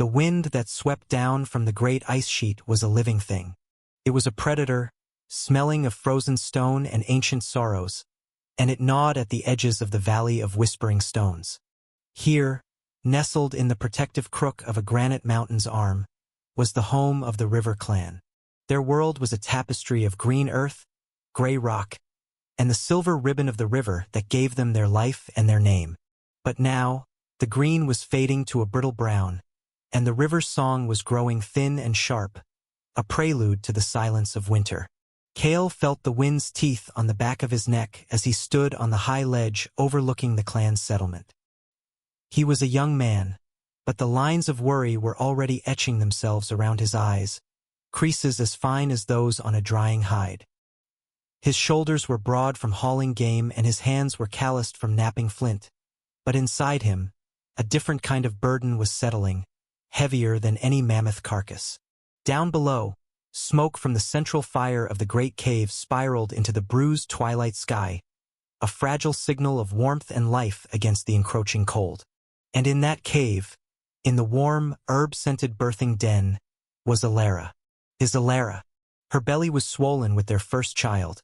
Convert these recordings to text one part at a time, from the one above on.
The wind that swept down from the great ice sheet was a living thing. It was a predator, smelling of frozen stone and ancient sorrows, and it gnawed at the edges of the Valley of Whispering Stones. Here, nestled in the protective crook of a granite mountain's arm, was the home of the River Clan. Their world was a tapestry of green earth, gray rock, and the silver ribbon of the river that gave them their life and their name. But now, the green was fading to a brittle brown, and the river's song was growing thin and sharp, a prelude to the silence of winter. Cale felt the wind's teeth on the back of his neck as he stood on the high ledge overlooking the clan's settlement. He was a young man, but the lines of worry were already etching themselves around his eyes, creases as fine as those on a drying hide. His shoulders were broad from hauling game and his hands were calloused from knapping flint, but inside him, a different kind of burden was settling, heavier than any mammoth carcass. Down below, smoke from the central fire of the great cave spiraled into the bruised twilight sky, a fragile signal of warmth and life against the encroaching cold. And in that cave, in the warm, herb-scented birthing den, was Alara. His Alara. Her belly was swollen with their first child,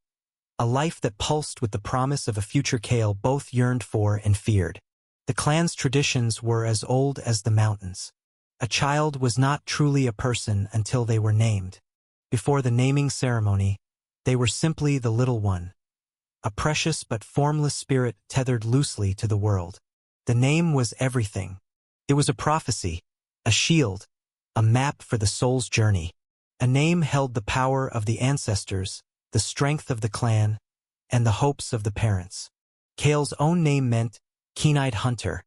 a life that pulsed with the promise of a future Cale both yearned for and feared. The clan's traditions were as old as the mountains. A child was not truly a person until they were named. Before the naming ceremony, they were simply the little one, a precious but formless spirit tethered loosely to the world. The name was everything. It was a prophecy, a shield, a map for the soul's journey. A name held the power of the ancestors, the strength of the clan, and the hopes of the parents. Cale's own name meant keen-eyed hunter,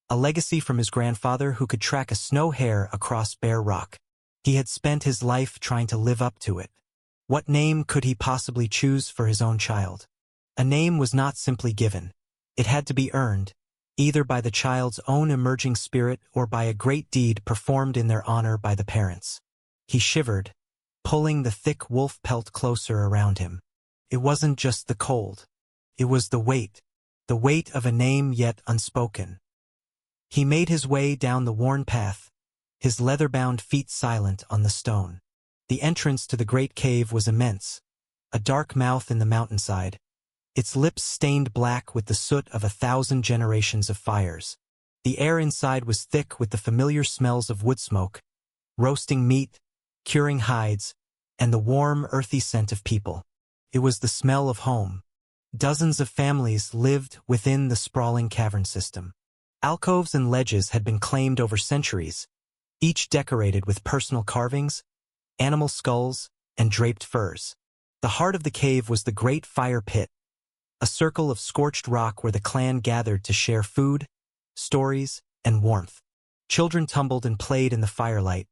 a legacy from his grandfather who could track a snow hare across bare rock. He had spent his life trying to live up to it. What name could he possibly choose for his own child? A name was not simply given. It had to be earned, either by the child's own emerging spirit or by a great deed performed in their honor by the parents. He shivered, pulling the thick wolf pelt closer around him. It wasn't just the cold. It was the weight of a name yet unspoken. He made his way down the worn path, his leather-bound feet silent on the stone. The entrance to the great cave was immense, a dark mouth in the mountainside, its lips stained black with the soot of 1,000 generations of fires. The air inside was thick with the familiar smells of wood smoke, roasting meat, curing hides, and the warm, earthy scent of people. It was the smell of home. Dozens of families lived within the sprawling cavern system. Alcoves and ledges had been claimed over centuries, each decorated with personal carvings, animal skulls, and draped furs. The heart of the cave was the great fire pit, a circle of scorched rock where the clan gathered to share food, stories, and warmth. Children tumbled and played in the firelight,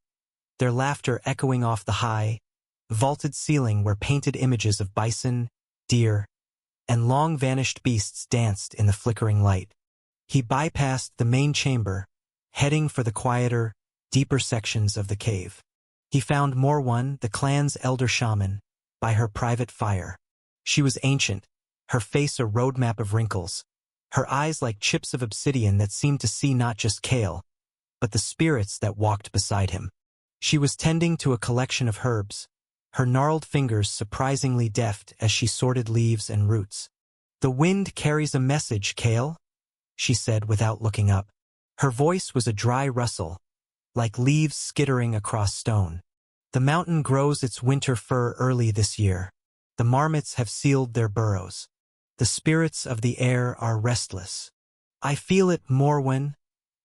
their laughter echoing off the high, vaulted ceiling where painted images of bison, deer, and long-vanished beasts danced in the flickering light. He bypassed the main chamber, heading for the quieter, deeper sections of the cave. He found Morwan, the clan's elder shaman, by her private fire. She was ancient, her face a roadmap of wrinkles, her eyes like chips of obsidian that seemed to see not just Cale, but the spirits that walked beside him. She was tending to a collection of herbs, her gnarled fingers surprisingly deft as she sorted leaves and roots. "The wind carries a message, Cale," she said without looking up. Her voice was a dry rustle, like leaves skittering across stone. "The mountain grows its winter fur early this year. The marmots have sealed their burrows. The spirits of the air are restless." "I feel it, Morwen,"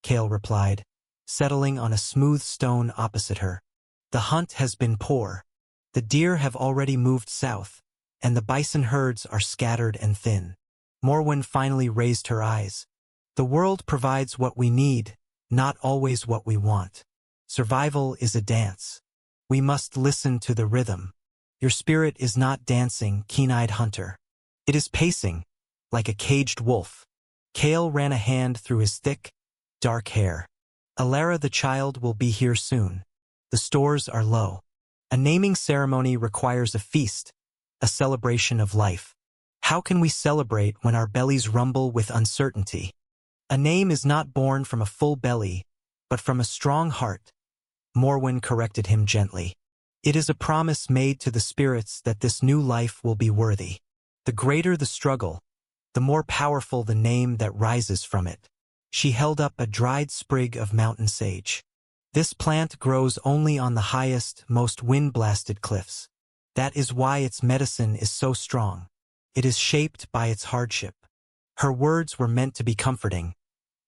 Cale replied, settling on a smooth stone opposite her. "The hunt has been poor. The deer have already moved south, and the bison herds are scattered and thin." Morwen finally raised her eyes. "The world provides what we need, not always what we want. Survival is a dance. We must listen to the rhythm. Your spirit is not dancing, keen-eyed hunter. It is pacing, like a caged wolf." Cale ran a hand through his thick, dark hair. "Alara the child will be here soon. The stores are low. A naming ceremony requires a feast, a celebration of life. How can we celebrate when our bellies rumble with uncertainty? A name is not born from a full belly, but from a strong heart, Morwen corrected him gently. It is a promise made to the spirits that this new life will be worthy. The greater the struggle, the more powerful the name that rises from it. She held up a dried sprig of mountain sage. This plant grows only on the highest, most wind-blasted cliffs. That is why its medicine is so strong. It is shaped by its hardship. Her words were meant to be comforting,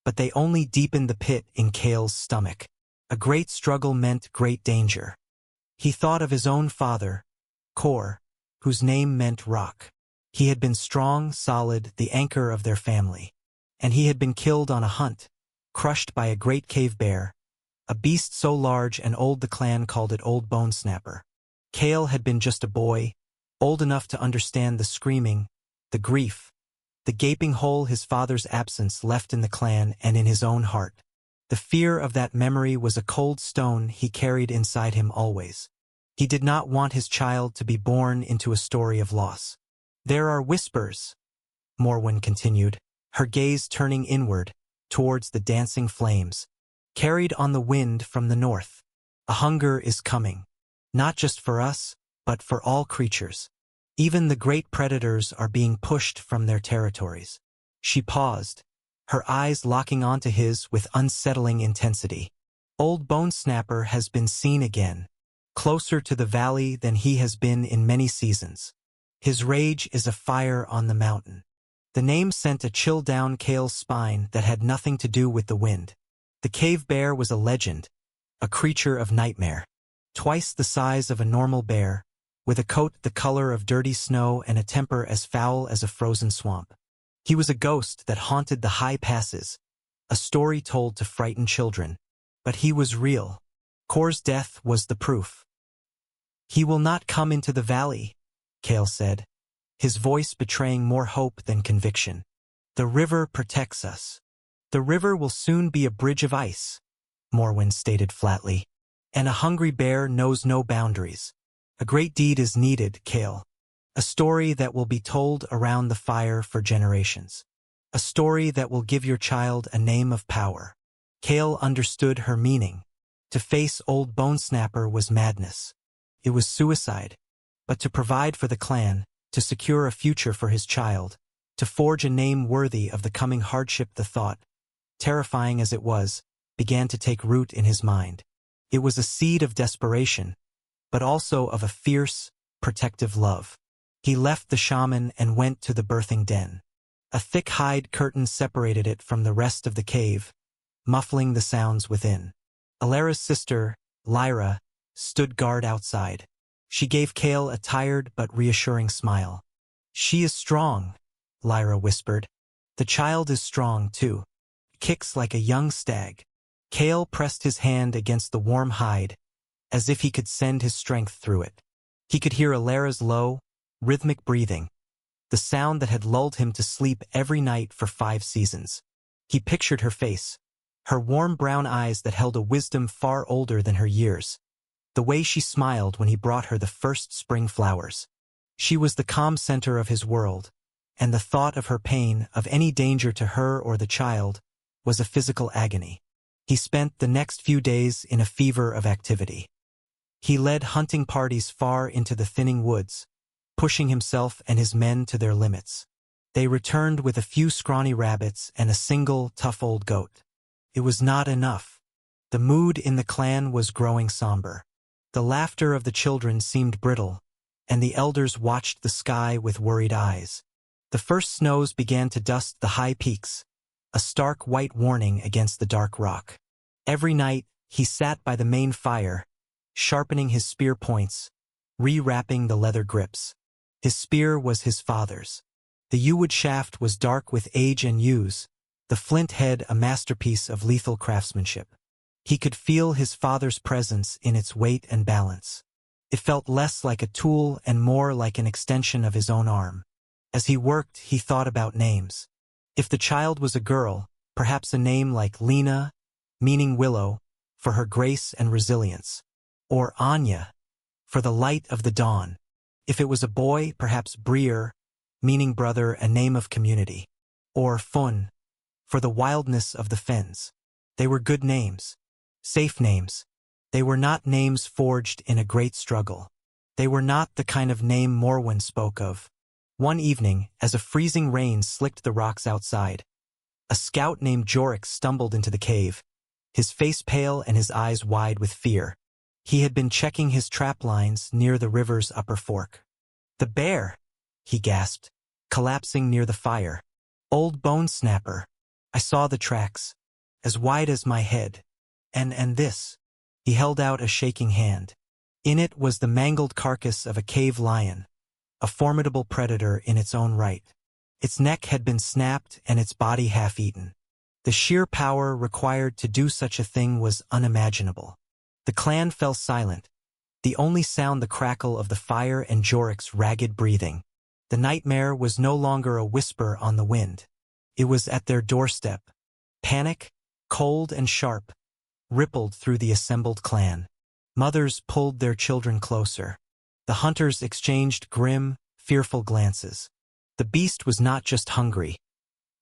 but they only deepened the pit in Kale's stomach. A great struggle meant great danger. He thought of his own father, Kor, whose name meant rock. He had been strong, solid, the anchor of their family. And he had been killed on a hunt, crushed by a great cave bear, a beast so large and old the clan called it Old Bone Snapper. Kale had been just a boy, old enough to understand the screaming, the grief, the gaping hole his father's absence left in the clan and in his own heart. The fear of that memory was a cold stone he carried inside him always. He did not want his child to be born into a story of loss. There are whispers, Morwen continued, her gaze turning inward, towards the dancing flames, carried on the wind from the north. A hunger is coming, not just for us, but for all creatures. Even the great predators are being pushed from their territories. She paused, her eyes locking onto his with unsettling intensity. Old Bone Snapper has been seen again, closer to the valley than he has been in many seasons. His rage is a fire on the mountain. The name sent a chill down Kale's spine that had nothing to do with the wind. The cave bear was a legend, a creature of nightmare. Twice the size of a normal bear, with a coat the color of dirty snow and a temper as foul as a frozen swamp. He was a ghost that haunted the high passes, a story told to frighten children. But he was real. Kor's death was the proof. He will not come into the valley, Kale said, his voice betraying more hope than conviction. The river protects us. The river will soon be a bridge of ice, Morwen stated flatly. And a hungry bear knows no boundaries. A great deed is needed, Kale. A story that will be told around the fire for generations. A story that will give your child a name of power. Kale understood her meaning. To face Old Bone Snapper was madness. It was suicide. But to provide for the clan, to secure a future for his child, to forge a name worthy of the coming hardship, the thought, terrifying as it was, began to take root in his mind. It was a seed of desperation, but also of a fierce, protective love. He left the shaman and went to the birthing den. A thick hide curtain separated it from the rest of the cave, muffling the sounds within. Alara's sister, Lyra, stood guard outside. She gave Kale a tired but reassuring smile. She is strong, Lyra whispered. The child is strong, too. Kicks like a young stag. Kale pressed his hand against the warm hide, as if he could send his strength through it. He could hear Alara's low, rhythmic breathing, the sound that had lulled him to sleep every night for 5 seasons. He pictured her face, her warm brown eyes that held a wisdom far older than her years, the way she smiled when he brought her the first spring flowers. She was the calm center of his world, and the thought of her pain, of any danger to her or the child, was a physical agony. He spent the next few days in a fever of activity. He led hunting parties far into the thinning woods, pushing himself and his men to their limits. They returned with a few scrawny rabbits and a single tough old goat. It was not enough. The mood in the clan was growing somber. The laughter of the children seemed brittle, and the elders watched the sky with worried eyes. The first snows began to dust the high peaks, a stark white warning against the dark rock. Every night, he sat by the main fire, sharpening his spear points, rewrapping the leather grips. His spear was his father's. The yew-wood shaft was dark with age and use, the flint head a masterpiece of lethal craftsmanship. He could feel his father's presence in its weight and balance. It felt less like a tool and more like an extension of his own arm. As he worked, he thought about names. If the child was a girl, perhaps a name like Lena, meaning willow, for her grace and resilience, or Anya, for the light of the dawn. If it was a boy, perhaps Breer, meaning brother, a name of community, or Fun, for the wildness of the fens. They were good names, safe names. They were not names forged in a great struggle. They were not the kind of name Morwen spoke of. One evening, as a freezing rain slicked the rocks outside, a scout named Jorix stumbled into the cave, his face pale and his eyes wide with fear. He had been checking his trap lines near the river's upper fork. "The bear!" he gasped, collapsing near the fire. "Old Bone Snapper. I saw the tracks, as wide as my head. And this." He held out a shaking hand. In it was the mangled carcass of a cave lion, a formidable predator in its own right. Its neck had been snapped and its body half-eaten. The sheer power required to do such a thing was unimaginable. The clan fell silent, the only sound the crackle of the fire and Jorik's ragged breathing. The nightmare was no longer a whisper on the wind. It was at their doorstep. Panic, cold and sharp, rippled through the assembled clan. Mothers pulled their children closer. The hunters exchanged grim, fearful glances. The beast was not just hungry.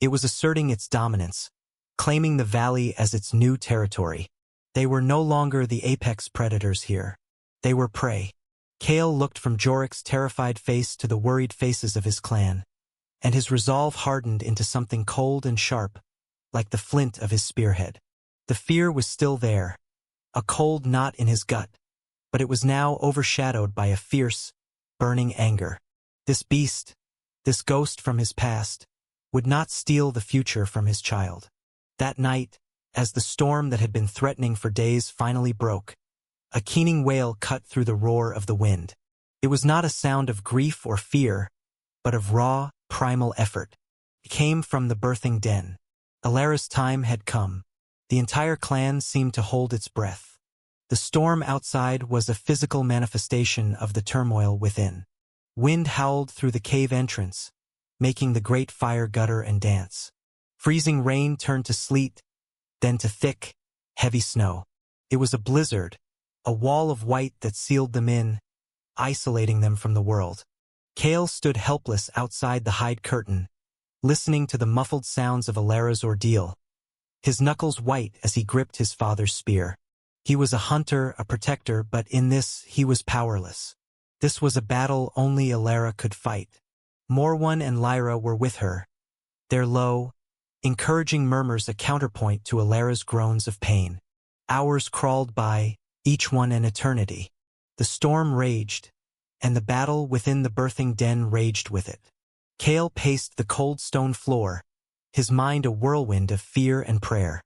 It was asserting its dominance, claiming the valley as its new territory. They were no longer the apex predators here. They were prey. Kale looked from Jorik's terrified face to the worried faces of his clan, and his resolve hardened into something cold and sharp, like the flint of his spearhead. The fear was still there, a cold knot in his gut, but it was now overshadowed by a fierce, burning anger. This beast, this ghost from his past, would not steal the future from his child. That night, as the storm that had been threatening for days finally broke, a keening wail cut through the roar of the wind. It was not a sound of grief or fear, but of raw, primal effort. It came from the birthing den. Alara's time had come. The entire clan seemed to hold its breath. The storm outside was a physical manifestation of the turmoil within. Wind howled through the cave entrance, making the great fire gutter and dance. Freezing rain turned to sleet, then to thick, heavy snow. It was a blizzard, a wall of white that sealed them in, isolating them from the world. Kale stood helpless outside the hide curtain, listening to the muffled sounds of Alara's ordeal, his knuckles white as he gripped his father's spear. He was a hunter, a protector, but in this he was powerless. This was a battle only Alara could fight. Morwen and Lyra were with her, their low, encouraging murmurs a counterpoint to Alara's groans of pain. Hours crawled by, each one an eternity. The storm raged, and the battle within the birthing den raged with it. Kale paced the cold stone floor, his mind a whirlwind of fear and prayer.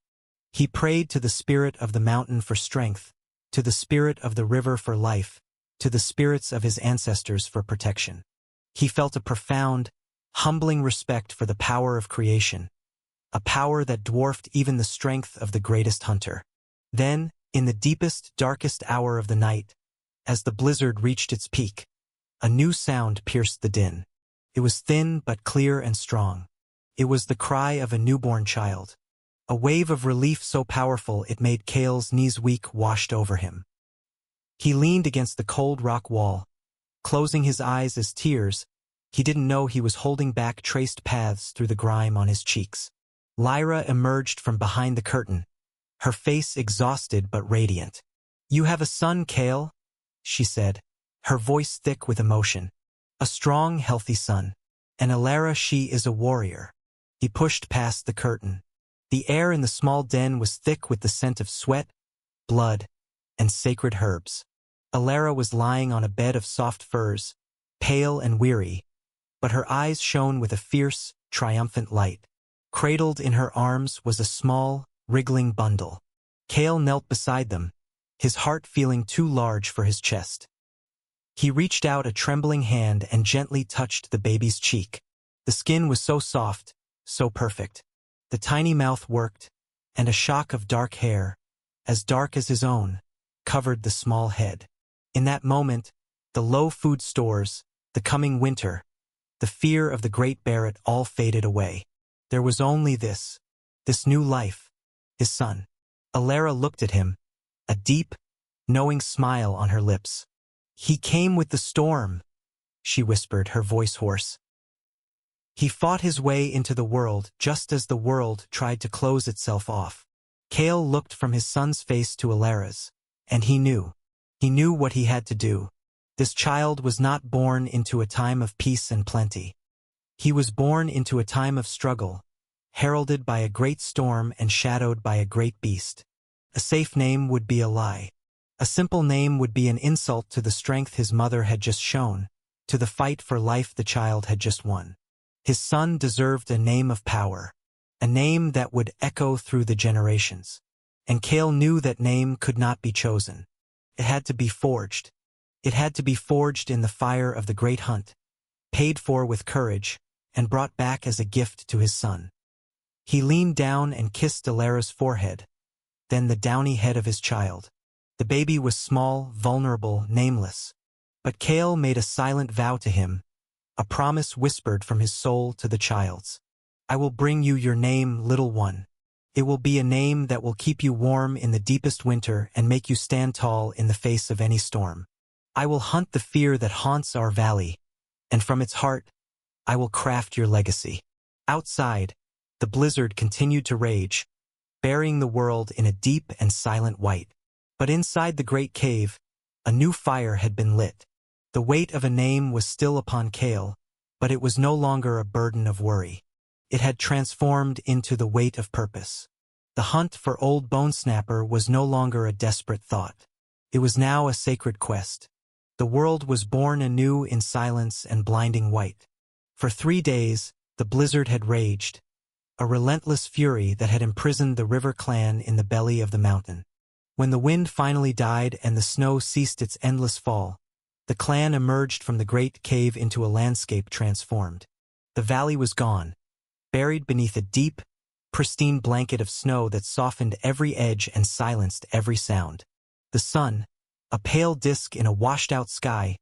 He prayed to the spirit of the mountain for strength, to the spirit of the river for life, to the spirits of his ancestors for protection. He felt a profound, humbling respect for the power of creation, a power that dwarfed even the strength of the greatest hunter. Then, in the deepest, darkest hour of the night, as the blizzard reached its peak, a new sound pierced the din. It was thin but clear and strong. It was the cry of a newborn child. A wave of relief so powerful it made Kale's knees weak washed over him. He leaned against the cold rock wall, closing his eyes as tears, he didn't know he was holding back traced paths through the grime on his cheeks. Lyra emerged from behind the curtain, her face exhausted but radiant. "You have a son, Kale," she said, her voice thick with emotion. "A strong, healthy son. And Alara, she is a warrior." He pushed past the curtain. The air in the small den was thick with the scent of sweat, blood, and sacred herbs. Alara was lying on a bed of soft furs, pale and weary, but her eyes shone with a fierce, triumphant light. Cradled in her arms was a small, wriggling bundle. Kale knelt beside them, his heart feeling too large for his chest. He reached out a trembling hand and gently touched the baby's cheek. The skin was so soft, so perfect. The tiny mouth worked, and a shock of dark hair, as dark as his own, covered the small head. In that moment, the low food stores, the coming winter, the fear of the great Barrett all faded away. There was only this new life, his son. Alara looked at him, a deep, knowing smile on her lips. "He came with the storm," she whispered, her voice hoarse. "He fought his way into the world just as the world tried to close itself off." Kale looked from his son's face to Alara's, And he knew. He knew what he had to do. This child was not born into a time of peace and plenty. He was born into a time of struggle, heralded by a great storm and shadowed by a great beast. A safe name would be a lie. A simple name would be an insult to the strength his mother had just shown, to the fight for life the child had just won. His son deserved a name of power, a name that would echo through the generations. And Cale knew that name could not be chosen. It had to be forged. It had to be forged in the fire of the great hunt, paid for with courage, and brought back as a gift to his son. He leaned down and kissed Alara's forehead, then the downy head of his child. The baby was small, vulnerable, nameless. But Cale made a silent vow to him, a promise whispered from his soul to the child's. I will bring you your name, little one. It will be a name that will keep you warm in the deepest winter and make you stand tall in the face of any storm. I will hunt the fear that haunts our valley, and from its heart, I will craft your legacy. Outside, the blizzard continued to rage, burying the world in a deep and silent white. But inside the great cave, a new fire had been lit. The weight of a name was still upon Cale, but it was no longer a burden of worry. It had transformed into the weight of purpose. The hunt for Old Bone Snapper was no longer a desperate thought. It was now a sacred quest. The world was born anew in silence and blinding white. For 3 days, the blizzard had raged, a relentless fury that had imprisoned the River Clan in the belly of the mountain. When the wind finally died and the snow ceased its endless fall, the clan emerged from the great cave into a landscape transformed. The valley was gone, buried beneath a deep, pristine blanket of snow that softened every edge and silenced every sound. The sun, a pale disk in a washed-out sky,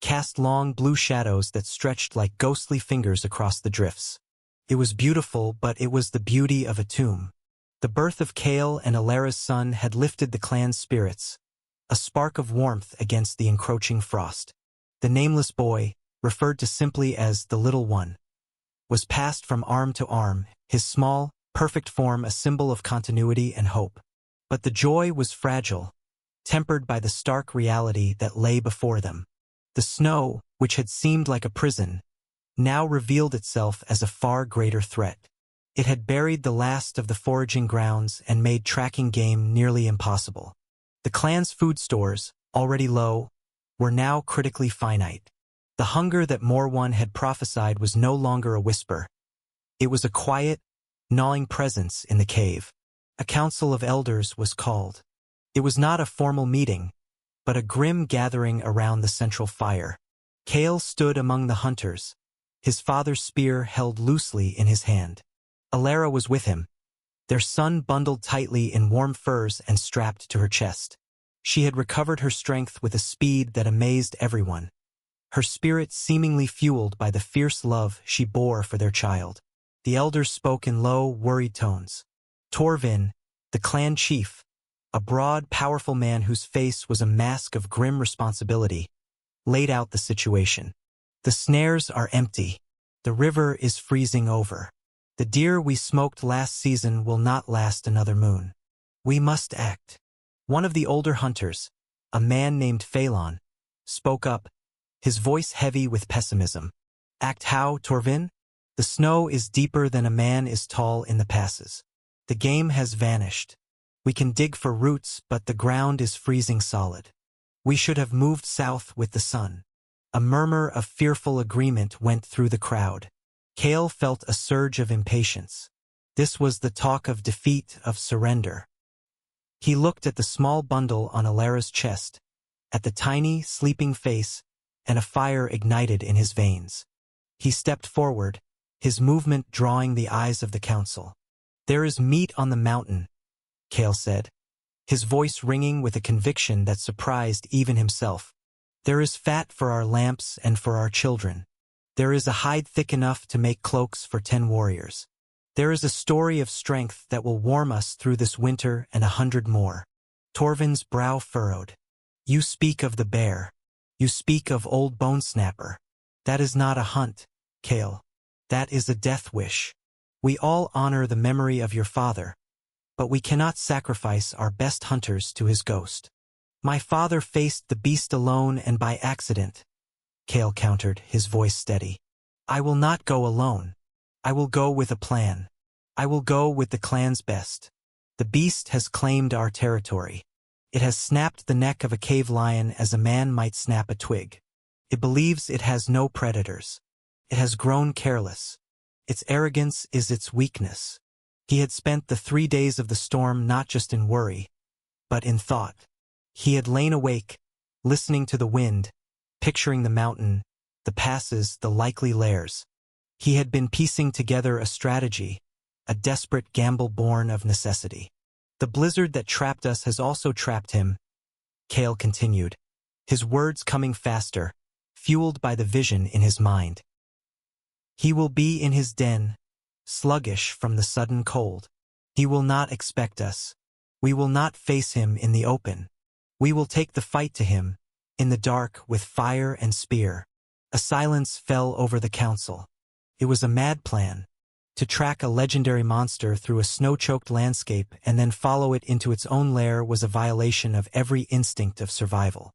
cast long blue shadows that stretched like ghostly fingers across the drifts. It was beautiful, but it was the beauty of a tomb. The birth of Cale and Alara's son had lifted the clan's spirits, a spark of warmth against the encroaching frost. The nameless boy, referred to simply as the little one, was passed from arm to arm, his small, perfect form a symbol of continuity and hope. But the joy was fragile, tempered by the stark reality that lay before them. The snow, which had seemed like a prison, now revealed itself as a far greater threat. It had buried the last of the foraging grounds and made tracking game nearly impossible. The clan's food stores, already low, were now critically finite. The hunger that Morwan had prophesied was no longer a whisper. It was a quiet, gnawing presence in the cave. A council of elders was called. It was not a formal meeting, but a grim gathering around the central fire. Cale stood among the hunters, his father's spear held loosely in his hand. Alara was with him, their son bundled tightly in warm furs and strapped to her chest. She had recovered her strength with a speed that amazed everyone, her spirit seemingly fueled by the fierce love she bore for their child. The elders spoke in low, worried tones. Torvin, the clan chief, a broad, powerful man whose face was a mask of grim responsibility, laid out the situation. The snares are empty. The river is freezing over. The deer we smoked last season will not last another moon. We must act. One of the older hunters, a man named Phelan, spoke up, his voice heavy with pessimism. Act how, Torvin? The snow is deeper than a man is tall in the passes. The game has vanished. We can dig for roots, but the ground is freezing solid. We should have moved south with the sun. A murmur of fearful agreement went through the crowd. Cale felt a surge of impatience. This was the talk of defeat, of surrender. He looked at the small bundle on Alara's chest, at the tiny, sleeping face, and a fire ignited in his veins. He stepped forward, his movement drawing the eyes of the council. There is meat on the mountain, Cale said, his voice ringing with a conviction that surprised even himself. There is fat for our lamps and for our children. There is a hide thick enough to make cloaks for 10 warriors. There is a story of strength that will warm us through this winter and 100 more. Torvin's brow furrowed. You speak of the bear. You speak of Old Bone Snapper. That is not a hunt, Cale. That is a death wish. We all honor the memory of your father, but we cannot sacrifice our best hunters to his ghost. My father faced the beast alone and by accident, Cale countered, his voice steady. I will not go alone. I will go with a plan. I will go with the clan's best. The beast has claimed our territory. It has snapped the neck of a cave lion as a man might snap a twig. It believes it has no predators. It has grown careless. Its arrogance is its weakness. He had spent the 3 days of the storm not just in worry, but in thought. He had lain awake, listening to the wind, picturing the mountain, the passes, the likely lairs. He had been piecing together a strategy, a desperate gamble born of necessity. The blizzard that trapped us has also trapped him, Cale continued, his words coming faster, fueled by the vision in his mind. He will be in his den, sluggish from the sudden cold. He will not expect us. We will not face him in the open. We will take the fight to him, in the dark with fire and spear. A silence fell over the council. It was a mad plan. To track a legendary monster through a snow-choked landscape and then follow it into its own lair was a violation of every instinct of survival.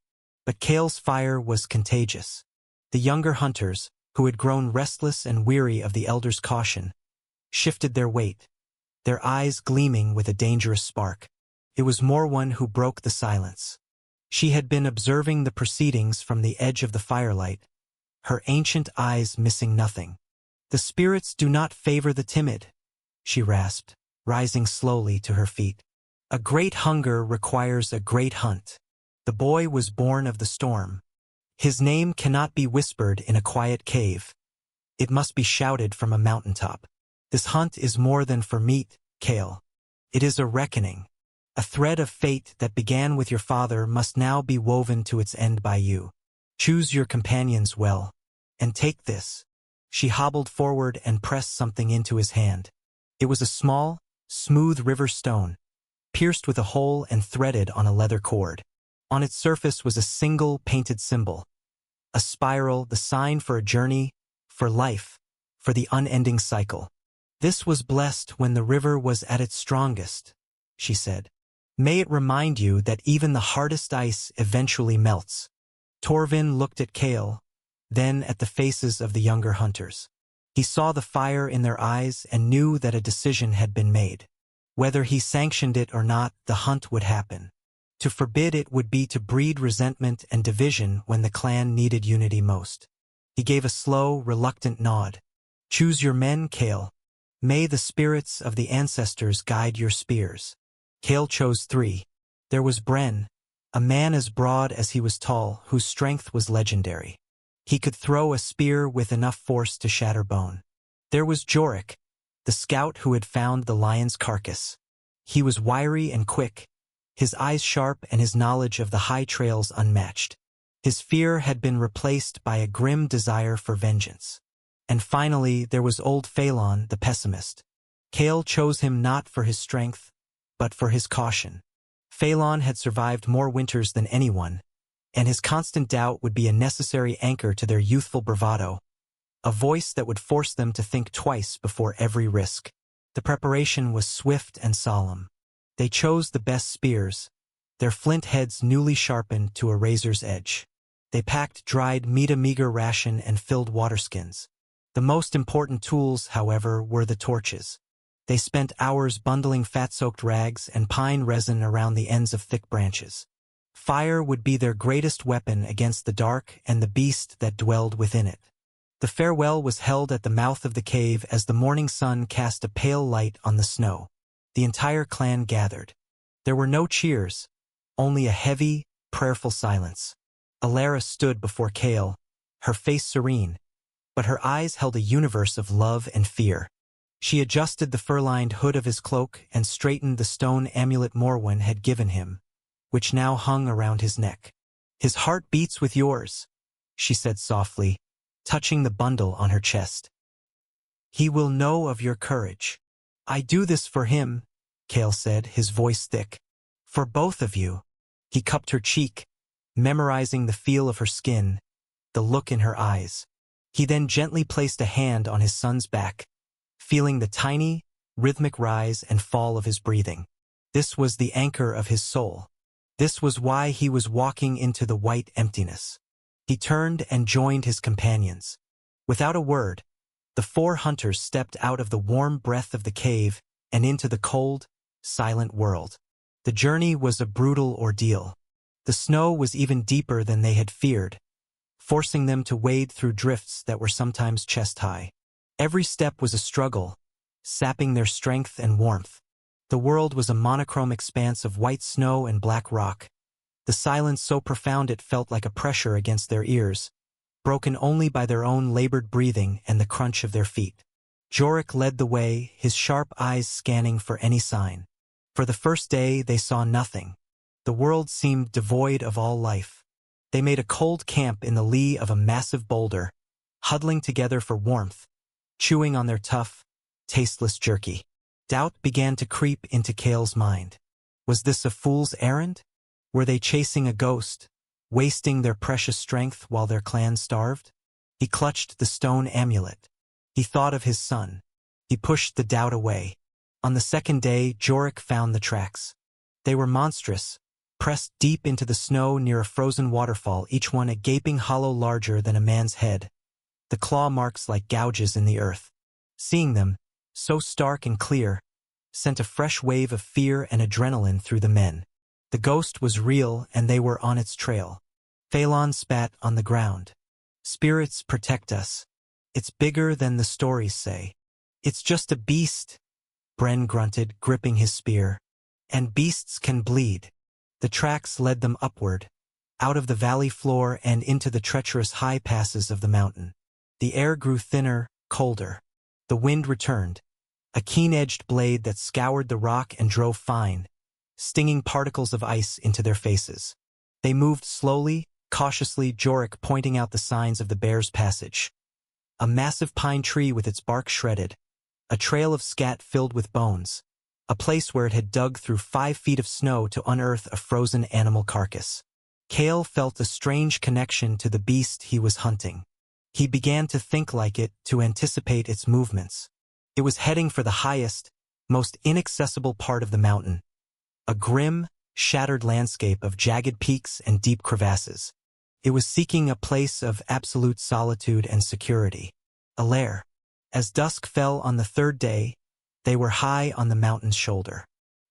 But Cale's fire was contagious. The younger hunters, who had grown restless and weary of the elder's caution, shifted their weight, their eyes gleaming with a dangerous spark. It was Morwen who broke the silence. She had been observing the proceedings from the edge of the firelight, her ancient eyes missing nothing. The spirits do not favor the timid, she rasped, rising slowly to her feet. A great hunger requires a great hunt. The boy was born of the storm. His name cannot be whispered in a quiet cave. It must be shouted from a mountaintop. This hunt is more than for meat, Cale. It is a reckoning. A thread of fate that began with your father must now be woven to its end by you. Choose your companions well. And take this. She hobbled forward and pressed something into his hand. It was a small, smooth river stone, pierced with a hole and threaded on a leather cord. On its surface was a single painted symbol. A spiral, the sign for a journey, for life, for the unending cycle. This was blessed when the river was at its strongest, she said. May it remind you that even the hardest ice eventually melts. Torvin looked at Cale, then at the faces of the younger hunters. He saw the fire in their eyes and knew that a decision had been made. Whether he sanctioned it or not, the hunt would happen. To forbid it would be to breed resentment and division when the clan needed unity most. He gave a slow, reluctant nod. Choose your men, Cale. May the spirits of the ancestors guide your spears. Cale chose 3. There was Bren, a man as broad as he was tall, whose strength was legendary. He could throw a spear with enough force to shatter bone. There was Jorik, the scout who had found the lion's carcass. He was wiry and quick, his eyes sharp and his knowledge of the high trails unmatched. His fear had been replaced by a grim desire for vengeance. And finally, there was old Phelan, the pessimist. Cale chose him not for his strength, but for his caution. Phelan had survived more winters than anyone, and his constant doubt would be a necessary anchor to their youthful bravado, a voice that would force them to think twice before every risk. The preparation was swift and solemn. They chose the best spears, their flint heads newly sharpened to a razor's edge. They packed dried meat, a meager ration, and filled waterskins. The most important tools, however, were the torches. They spent hours bundling fat-soaked rags and pine resin around the ends of thick branches. Fire would be their greatest weapon against the dark and the beast that dwelled within it. The farewell was held at the mouth of the cave as the morning sun cast a pale light on the snow. The entire clan gathered. There were no cheers, only a heavy, prayerful silence. Alara stood before Cale, her face serene, but her eyes held a universe of love and fear. She adjusted the fur-lined hood of his cloak and straightened the stone amulet Morwen had given him, which now hung around his neck. His heart beats with yours, she said softly, touching the bundle on her chest. He will know of your courage. I do this for him, Cale said, his voice thick. For both of you. He cupped her cheek, memorizing the feel of her skin, the look in her eyes. He then gently placed a hand on his son's back, feeling the tiny, rhythmic rise and fall of his breathing. This was the anchor of his soul. This was why he was walking into the white emptiness. He turned and joined his companions. Without a word, the four hunters stepped out of the warm breath of the cave and into the cold, silent world. The journey was a brutal ordeal. The snow was even deeper than they had feared, forcing them to wade through drifts that were sometimes chest-high. Every step was a struggle, sapping their strength and warmth. The world was a monochrome expanse of white snow and black rock, the silence so profound it felt like a pressure against their ears, broken only by their own labored breathing and the crunch of their feet. Jorik led the way, his sharp eyes scanning for any sign. For the first day they saw nothing. The world seemed devoid of all life. They made a cold camp in the lee of a massive boulder, huddling together for warmth, chewing on their tough, tasteless jerky. Doubt began to creep into Cale's mind. Was this a fool's errand? Were they chasing a ghost, wasting their precious strength while their clan starved? He clutched the stone amulet. He thought of his son. He pushed the doubt away. On the second day, Jorik found the tracks. They were monstrous, pressed deep into the snow near a frozen waterfall, each one a gaping hollow larger than a man's head, the claw marks like gouges in the earth. Seeing them, so stark and clear, sent a fresh wave of fear and adrenaline through the men. The ghost was real and they were on its trail. Phelan spat on the ground. Spirits protect us. It's bigger than the stories say. It's just a beast, Bren grunted, gripping his spear. And beasts can bleed. The tracks led them upward, out of the valley floor and into the treacherous high passes of the mountain. The air grew thinner, colder. The wind returned, a keen-edged blade that scoured the rock and drove fine, stinging particles of ice into their faces. They moved slowly, cautiously, Jorik pointing out the signs of the bear's passage. A massive pine tree with its bark shredded, a trail of scat filled with bones, a place where it had dug through 5 feet of snow to unearth a frozen animal carcass. Cale felt a strange connection to the beast he was hunting. He began to think like it, to anticipate its movements. It was heading for the highest, most inaccessible part of the mountain, a grim, shattered landscape of jagged peaks and deep crevasses. It was seeking a place of absolute solitude and security, a lair. As dusk fell on the third day, they were high on the mountain's shoulder.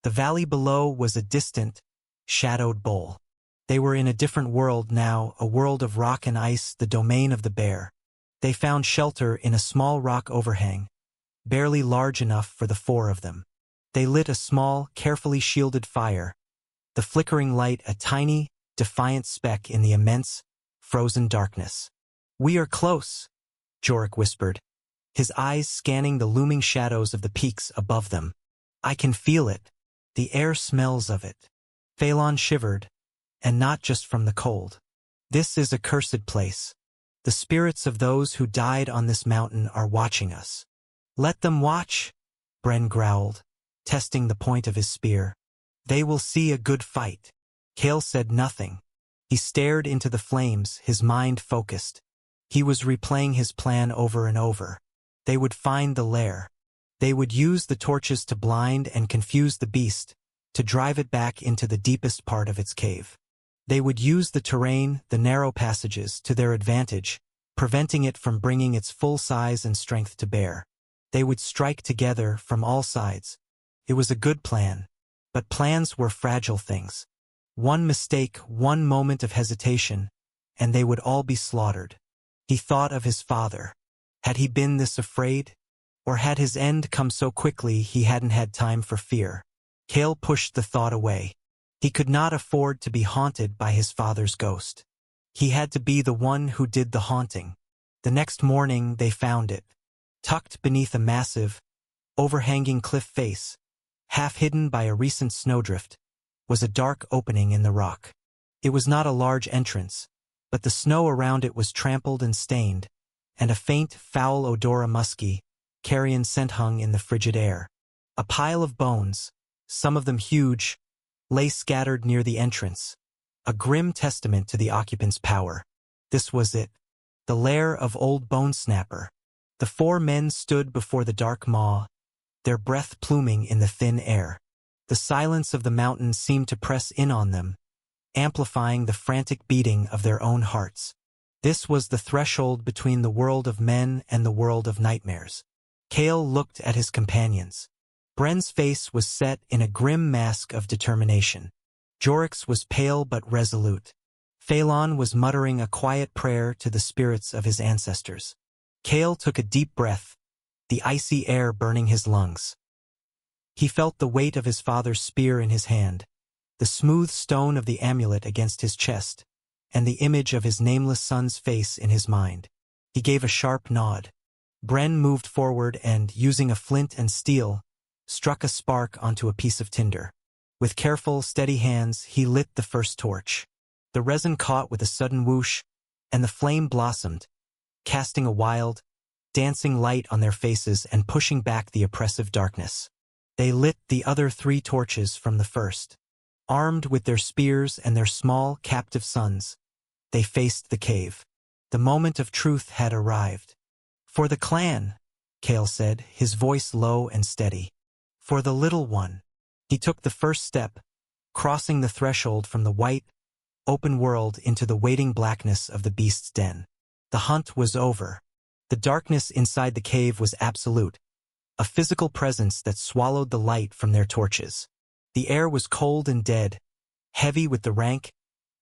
The valley below was a distant, shadowed bowl. They were in a different world now, a world of rock and ice, the domain of the bear. They found shelter in a small rock overhang, barely large enough for the 4 of them. They lit a small, carefully shielded fire, the flickering light a tiny, defiant speck in the immense, frozen darkness. "We are close," Jorik whispered, his eyes scanning the looming shadows of the peaks above them. "I can feel it. The air smells of it." Phelan shivered, and not just from the cold. "This is a cursed place. The spirits of those who died on this mountain are watching us." "Let them watch," Bren growled, testing the point of his spear. "They will see a good fight." Cale said nothing. He stared into the flames, his mind focused. He was replaying his plan over and over. They would find the lair. They would use the torches to blind and confuse the beast, to drive it back into the deepest part of its cave. They would use the terrain, the narrow passages, to their advantage, preventing it from bringing its full size and strength to bear. They would strike together from all sides. It was a good plan, but plans were fragile things. One mistake, one moment of hesitation, and they would all be slaughtered. He thought of his father. Had he been this afraid? Or had his end come so quickly he hadn't had time for fear? Cale pushed the thought away. He could not afford to be haunted by his father's ghost. He had to be the one who did the haunting. The next morning they found it, tucked beneath a massive, overhanging cliff face, half hidden by a recent snowdrift, was a dark opening in the rock. It was not a large entrance, but the snow around it was trampled and stained, and a faint, foul odor musky, carrion scent hung in the frigid air. A pile of bones, some of them huge, lay scattered near the entrance, a grim testament to the occupant's power. This was it, the lair of old Bone Snapper. The 4 men stood before the dark maw, their breath pluming in the thin air. The silence of the mountain seemed to press in on them, amplifying the frantic beating of their own hearts. This was the threshold between the world of men and the world of nightmares. Cale looked at his companions. Bren's face was set in a grim mask of determination. Jorik's was pale but resolute. Phelan was muttering a quiet prayer to the spirits of his ancestors. Cale took a deep breath, the icy air burning his lungs. He felt the weight of his father's spear in his hand, the smooth stone of the amulet against his chest, and the image of his nameless son's face in his mind. He gave a sharp nod. Bren moved forward and, using a flint and steel, struck a spark onto a piece of tinder. With careful, steady hands, he lit the first torch. The resin caught with a sudden whoosh, and the flame blossomed, casting a wild, dancing light on their faces and pushing back the oppressive darkness. They lit the other 3 torches from the first. Armed with their spears and their small, captive sons, they faced the cave. The moment of truth had arrived. "For the clan," Cale said, his voice low and steady. "For the little one." He took the first step, crossing the threshold from the white, open world into the waiting blackness of the beast's den. The hunt was over. The darkness inside the cave was absolute, a physical presence that swallowed the light from their torches. The air was cold and dead, heavy with the rank,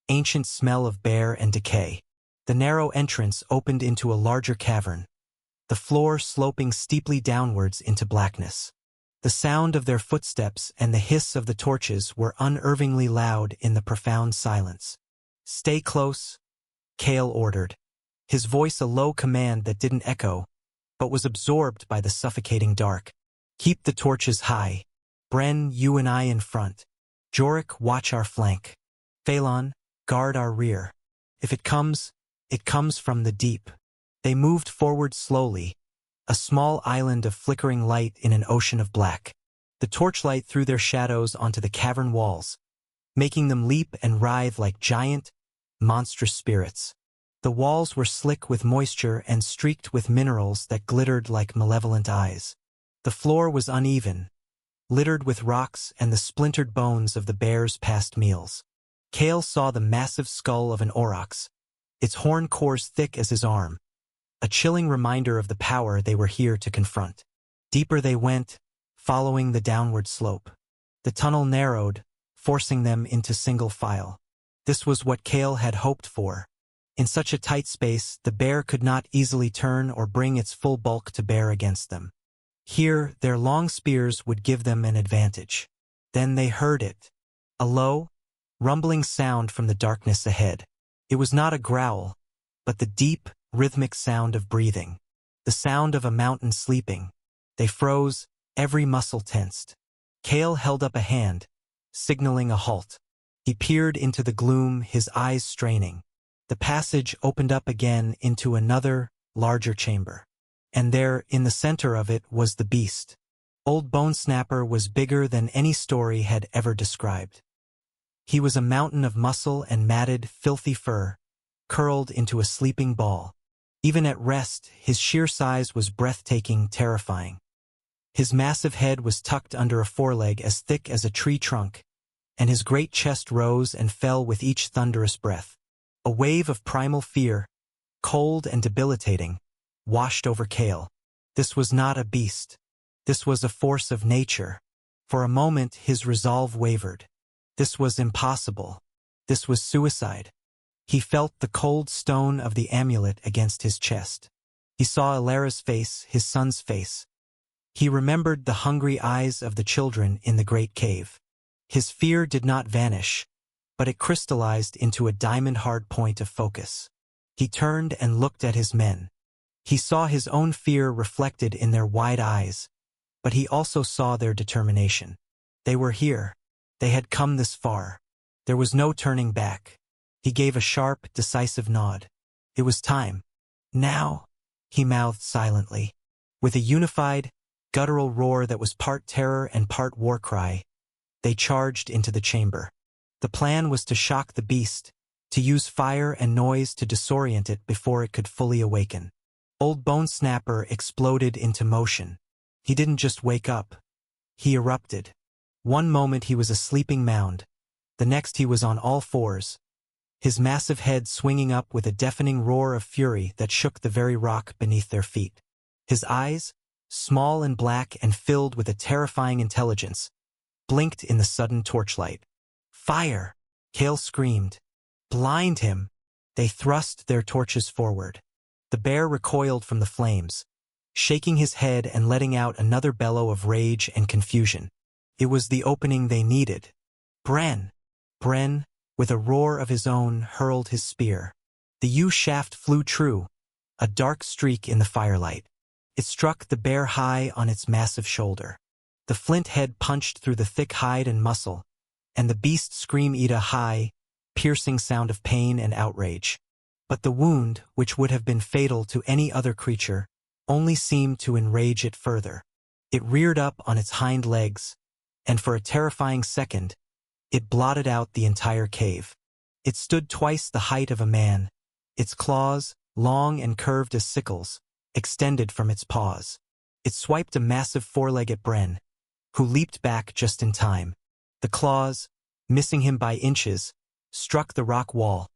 ancient smell of bear and decay. The narrow entrance opened into a larger cavern, the floor sloping steeply downwards into blackness. The sound of their footsteps and the hiss of the torches were unnervingly loud in the profound silence. "Stay close," Cale ordered, his voice a low command that didn't echo, but was absorbed by the suffocating dark. "Keep the torches high. Bren, you and I in front. Jorik, watch our flank. Phelan, guard our rear. If it comes from the deep." They moved forward slowly, a small island of flickering light in an ocean of black. The torchlight threw their shadows onto the cavern walls, making them leap and writhe like giant, monstrous spirits. The walls were slick with moisture and streaked with minerals that glittered like malevolent eyes. The floor was uneven, littered with rocks and the splintered bones of the bear's past meals. Cale saw the massive skull of an aurochs, its horn cores thick as his arm, a chilling reminder of the power they were here to confront. Deeper they went, following the downward slope. The tunnel narrowed, forcing them into single file. This was what Cale had hoped for. In such a tight space, the bear could not easily turn or bring its full bulk to bear against them. Here, their long spears would give them an advantage. Then they heard it. A low, rumbling sound from the darkness ahead. It was not a growl, but the deep, rhythmic sound of breathing. The sound of a mountain sleeping. They froze, every muscle tensed. Cale held up a hand, signaling a halt. He peered into the gloom, his eyes straining. The passage opened up again into another, larger chamber. And there, in the center of it, was the beast. Old Bone Snapper was bigger than any story had ever described. He was a mountain of muscle and matted, filthy fur, curled into a sleeping ball. Even at rest, his sheer size was breathtaking, terrifying. His massive head was tucked under a foreleg as thick as a tree trunk, and his great chest rose and fell with each thunderous breath. A wave of primal fear, cold and debilitating, washed over Cale. This was not a beast. This was a force of nature. For a moment, his resolve wavered. This was impossible. This was suicide. He felt the cold stone of the amulet against his chest. He saw Alara's face, his son's face. He remembered the hungry eyes of the children in the great cave. His fear did not vanish, but it crystallized into a diamond-hard point of focus. He turned and looked at his men. He saw his own fear reflected in their wide eyes, but he also saw their determination. They were here. They had come this far. There was no turning back. He gave a sharp, decisive nod. It was time. Now, he mouthed silently. With a unified, guttural roar that was part terror and part war cry, they charged into the chamber. The plan was to shock the beast, to use fire and noise to disorient it before it could fully awaken. Old Bone Snapper exploded into motion. He didn't just wake up. He erupted. One moment he was a sleeping mound, The next he was on all fours, his massive head swinging up with a deafening roar of fury that shook the very rock beneath their feet. His eyes, small and black and filled with a terrifying intelligence, blinked in the sudden torchlight. "Fire!" Cale screamed. "Blind him!" They thrust their torches forward. The bear recoiled from the flames, shaking his head and letting out another bellow of rage and confusion. It was the opening they needed. Bren! Bren, with a roar of his own, hurled his spear. The yew-shaft flew true, a dark streak in the firelight. It struck the bear high on its massive shoulder. The flint head punched through the thick hide and muscle, and the beast screamed a high, piercing sound of pain and outrage. But the wound, which would have been fatal to any other creature, only seemed to enrage it further. It reared up on its hind legs, and for a terrifying second, it blotted out the entire cave. It stood twice the height of a man, its claws, long and curved as sickles, extended from its paws. It swiped a massive foreleg at Bren, who leaped back just in time. The claws, missing him by inches, struck the rock wall,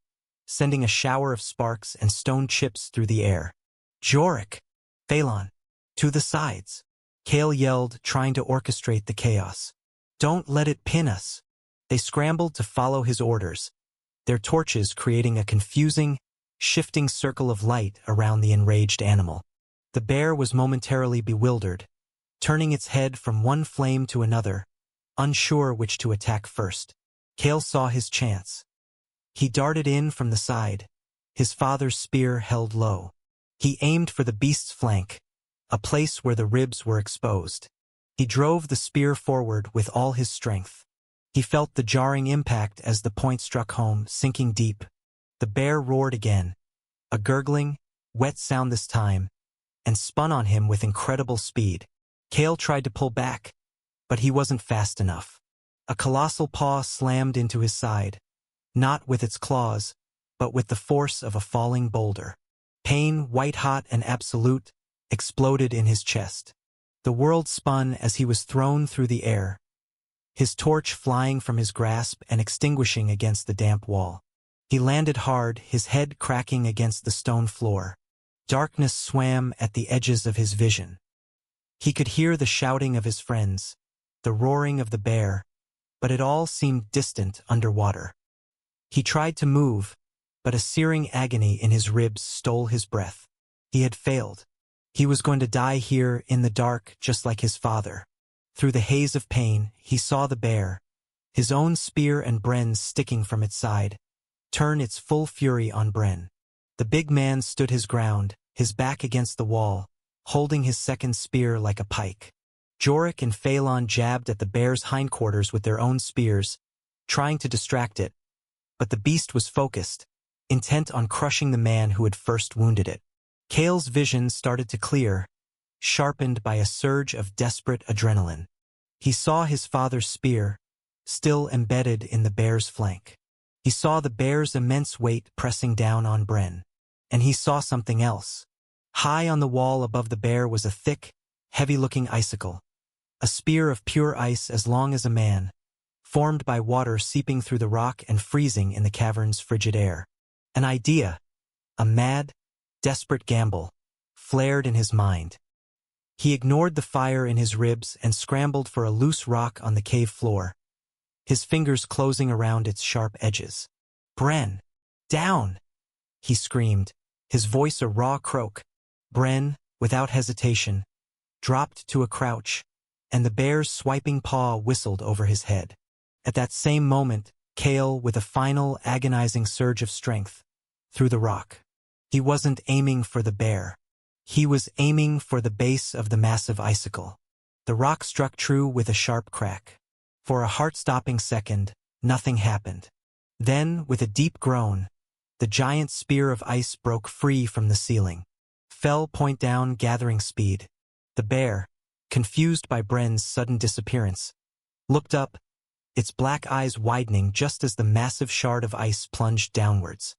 sending a shower of sparks and stone chips through the air. "Jorik! Phelan! To the sides!" Cale yelled, trying to orchestrate the chaos. "Don't let it pin us!" They scrambled to follow his orders, their torches creating a confusing, shifting circle of light around the enraged animal. The bear was momentarily bewildered, turning its head from one flame to another, unsure which to attack first. Cale saw his chance. He darted in from the side, his father's spear held low. He aimed for the beast's flank, a place where the ribs were exposed. He drove the spear forward with all his strength. He felt the jarring impact as the point struck home, sinking deep. The bear roared again, a gurgling, wet sound this time, and spun on him with incredible speed. Cale tried to pull back, but he wasn't fast enough. A colossal paw slammed into his side, not with its claws, but with the force of a falling boulder. Pain, white-hot and absolute, exploded in his chest. The world spun as he was thrown through the air, his torch flying from his grasp and extinguishing against the damp wall. He landed hard, his head cracking against the stone floor. Darkness swam at the edges of his vision. He could hear the shouting of his friends, the roaring of the bear, but it all seemed distant underwater. He tried to move, but a searing agony in his ribs stole his breath. He had failed. He was going to die here in the dark just like his father. Through the haze of pain, he saw the bear, his own spear and Bren's sticking from its side, turn its full fury on Bren. The big man stood his ground, his back against the wall, holding his second spear like a pike. Jorik and Phelan jabbed at the bear's hindquarters with their own spears, trying to distract it, but the beast was focused, intent on crushing the man who had first wounded it. Cale's vision started to clear, sharpened by a surge of desperate adrenaline. He saw his father's spear, still embedded in the bear's flank. He saw the bear's immense weight pressing down on Bren. And he saw something else. High on the wall above the bear was a thick, heavy-looking icicle, a spear of pure ice as long as a man, formed by water seeping through the rock and freezing in the cavern's frigid air. An idea, a mad, desperate gamble, flared in his mind. He ignored the fire in his ribs and scrambled for a loose rock on the cave floor, his fingers closing around its sharp edges. "Bren! Down!" he screamed, his voice a raw croak. Bren, without hesitation, dropped to a crouch, and the bear's swiping paw whistled over his head. At that same moment, Cale, with a final agonizing surge of strength, threw the rock. He wasn't aiming for the bear. He was aiming for the base of the massive icicle. The rock struck true with a sharp crack. For a heart-stopping second, nothing happened. Then, with a deep groan, the giant spear of ice broke free from the ceiling, fell point down, gathering speed. The bear, confused by Bren's sudden disappearance, looked up, its black eyes widening just as the massive shard of ice plunged downwards.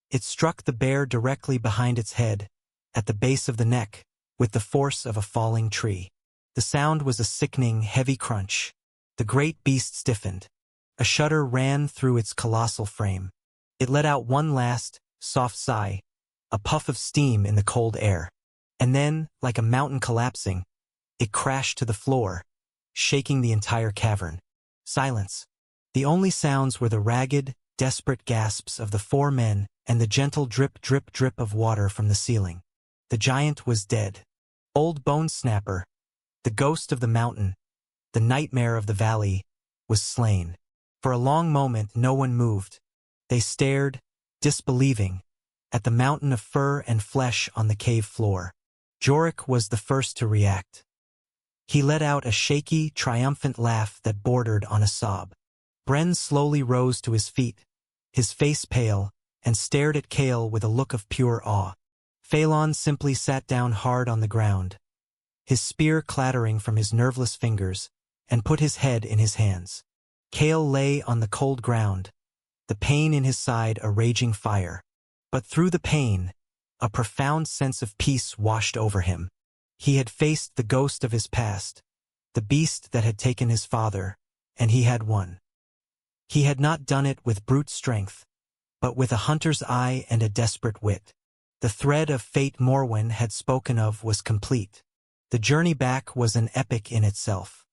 It struck the bear directly behind its head, at the base of the neck, with the force of a falling tree. The sound was a sickening, heavy crunch. The great beast stiffened, A shudder ran through its colossal frame. It let out one last, soft sigh, a puff of steam in the cold air. And then, like a mountain collapsing, it crashed to the floor, shaking the entire cavern. Silence. The only sounds were the ragged, desperate gasps of the four men and the gentle drip, drip, drip of water from the ceiling. The giant was dead. Old Bone Snapper, the ghost of the mountain, the nightmare of the valley, was slain. For a long moment no one moved. They stared, disbelieving, at the mountain of fur and flesh on the cave floor. Jorik was the first to react. He let out a shaky, triumphant laugh that bordered on a sob. Bren slowly rose to his feet, his face pale, and stared at Kale with a look of pure awe. Phelan simply sat down hard on the ground, his spear clattering from his nerveless fingers, and put his head in his hands. Kale lay on the cold ground, the pain in his side a raging fire. But through the pain, a profound sense of peace washed over him. He had faced the ghost of his past, the beast that had taken his father, and he had won. He had not done it with brute strength, but with a hunter's eye and a desperate wit. The thread of fate Morwen had spoken of was complete. The journey back was an epic in itself.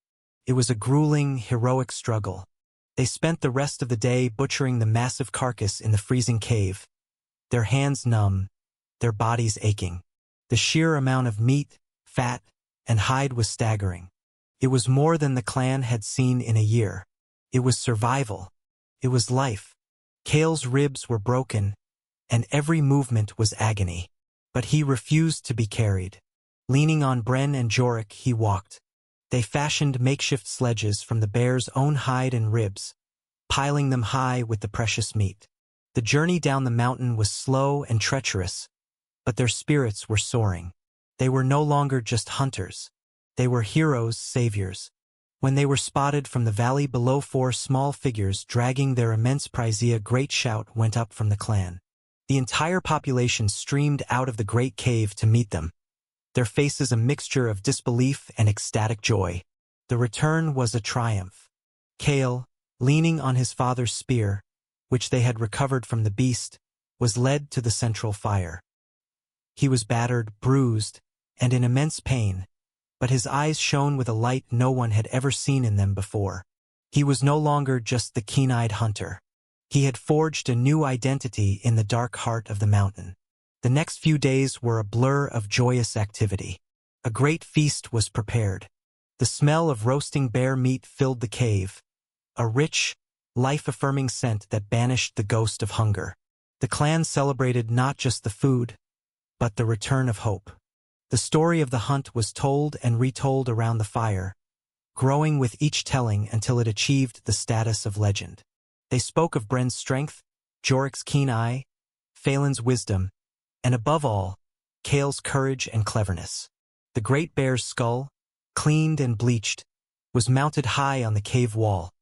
It was a grueling, heroic struggle. They spent the rest of the day butchering the massive carcass in the freezing cave, their hands numb, their bodies aching. The sheer amount of meat, fat, and hide was staggering. It was more than the clan had seen in a year. It was survival. It was life. Kale's ribs were broken, and every movement was agony. But he refused to be carried. Leaning on Bren and Jorik, he walked. They fashioned makeshift sledges from the bear's own hide and ribs, piling them high with the precious meat. The journey down the mountain was slow and treacherous, but their spirits were soaring. They were no longer just hunters. They were heroes, saviors. When they were spotted from the valley below, four small figures dragging their immense prize, a great shout went up from the clan. The entire population streamed out of the great cave to meet them, their faces a mixture of disbelief and ecstatic joy. The return was a triumph. Kale, leaning on his father's spear, which they had recovered from the beast, was led to the central fire. He was battered, bruised, and in immense pain, but his eyes shone with a light no one had ever seen in them before. He was no longer just the keen-eyed hunter. He had forged a new identity in the dark heart of the mountain. The next few days were a blur of joyous activity. A great feast was prepared. The smell of roasting bear meat filled the cave, a rich, life-affirming scent that banished the ghost of hunger. The clan celebrated not just the food, but the return of hope. The story of the hunt was told and retold around the fire, growing with each telling until it achieved the status of legend. They spoke of Bren's strength, Jorik's keen eye, Phelan's wisdom, and above all, Kale's courage and cleverness. The great bear's skull, cleaned and bleached, was mounted high on the cave wall,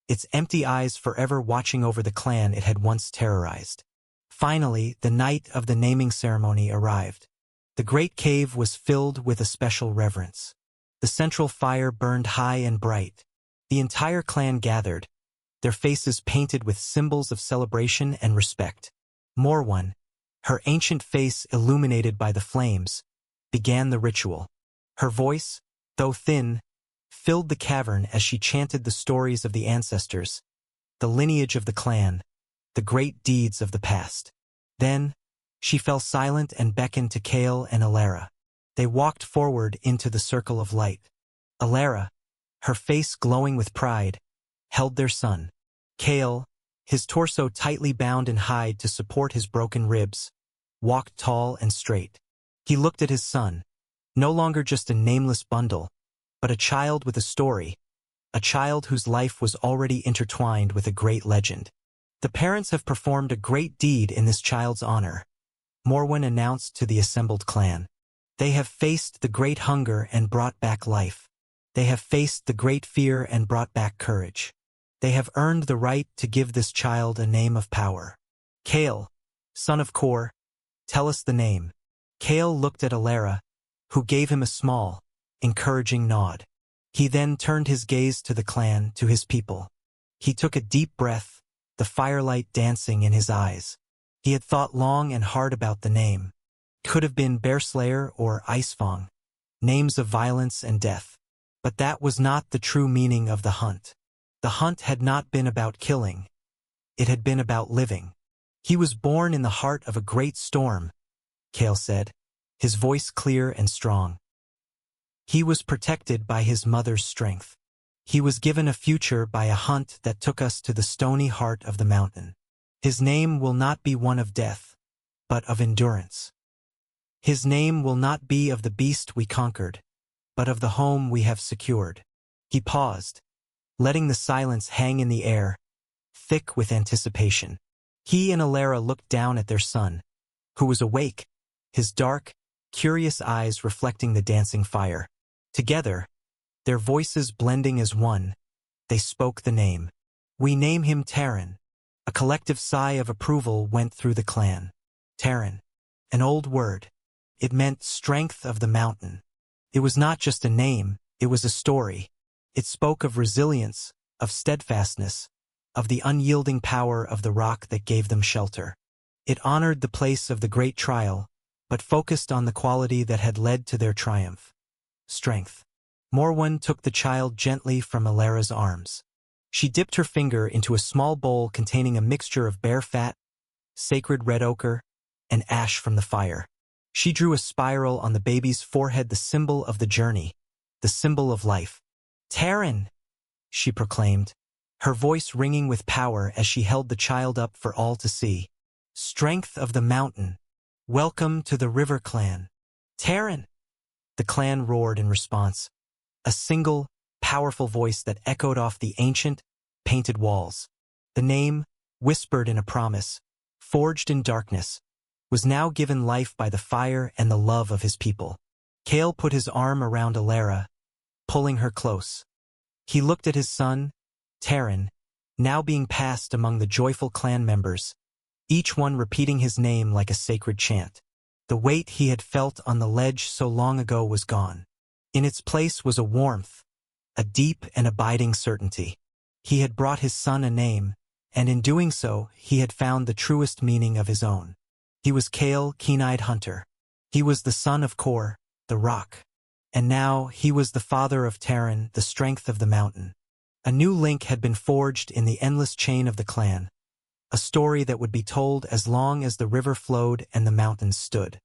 its empty eyes forever watching over the clan it had once terrorized. Finally, the night of the naming ceremony arrived. The great cave was filled with a special reverence. The central fire burned high and bright. The entire clan gathered, their faces painted with symbols of celebration and respect. Morwen, her ancient face illuminated by the flames, began the ritual. Her voice, though thin, filled the cavern as she chanted the stories of the ancestors, the lineage of the clan, the great deeds of the past. Then, she fell silent and beckoned to Kale and Alara. They walked forward into the circle of light. Alara, her face glowing with pride, held their son. Kale, his torso tightly bound in hide to support his broken ribs, walked tall and straight. He looked at his son, no longer just a nameless bundle, but a child with a story, a child whose life was already intertwined with a great legend. The parents have performed a great deed in this child's honor, Morwen announced to the assembled clan. They have faced the great hunger and brought back life. They have faced the great fear and brought back courage. They have earned the right to give this child a name of power. Kale, son of Kor, tell us the name. Kale looked at Alara, who gave him a small, encouraging nod. He then turned his gaze to the clan, to his people. He took a deep breath, the firelight dancing in his eyes. He had thought long and hard about the name. Could have been Bearslayer or Icefang, names of violence and death. But that was not the true meaning of the hunt. The hunt had not been about killing. It had been about living. He was born in the heart of a great storm, Kale said, his voice clear and strong. He was protected by his mother's strength. He was given a future by a hunt that took us to the stony heart of the mountain. His name will not be one of death, but of endurance. His name will not be of the beast we conquered, but of the home we have secured. He paused, letting the silence hang in the air, thick with anticipation. He and Alara looked down at their son, who was awake, his dark, curious eyes reflecting the dancing fire. Together, their voices blending as one, they spoke the name. "We name him Terran." A collective sigh of approval went through the clan. Terran, an old word. It meant strength of the mountain. It was not just a name, it was a story. It spoke of resilience, of steadfastness, of the unyielding power of the rock that gave them shelter. It honored the place of the great trial, but focused on the quality that had led to their triumph. Strength. Morwen took the child gently from Alara's arms. She dipped her finger into a small bowl containing a mixture of bear fat, sacred red ochre, and ash from the fire. She drew a spiral on the baby's forehead, the symbol of the journey, the symbol of life. "Terran," she proclaimed, her voice ringing with power as she held the child up for all to see. "Strength of the mountain. Welcome to the River Clan." "Terran!" The clan roared in response. A single, powerful voice that echoed off the ancient, painted walls. The name, whispered in a promise, forged in darkness, was now given life by the fire and the love of his people. Kale put his arm around Alara, pulling her close. He looked at his son, Terran, now being passed among the joyful clan members, each one repeating his name like a sacred chant. The weight he had felt on the ledge so long ago was gone. In its place was a warmth, a deep and abiding certainty. He had brought his son a name, and in doing so, he had found the truest meaning of his own. He was Kale, keen-eyed hunter. He was the son of Kor, the rock. And now he was the father of Terran, the strength of the mountain. A new link had been forged in the endless chain of the clan, a story that would be told as long as the river flowed and the mountains stood.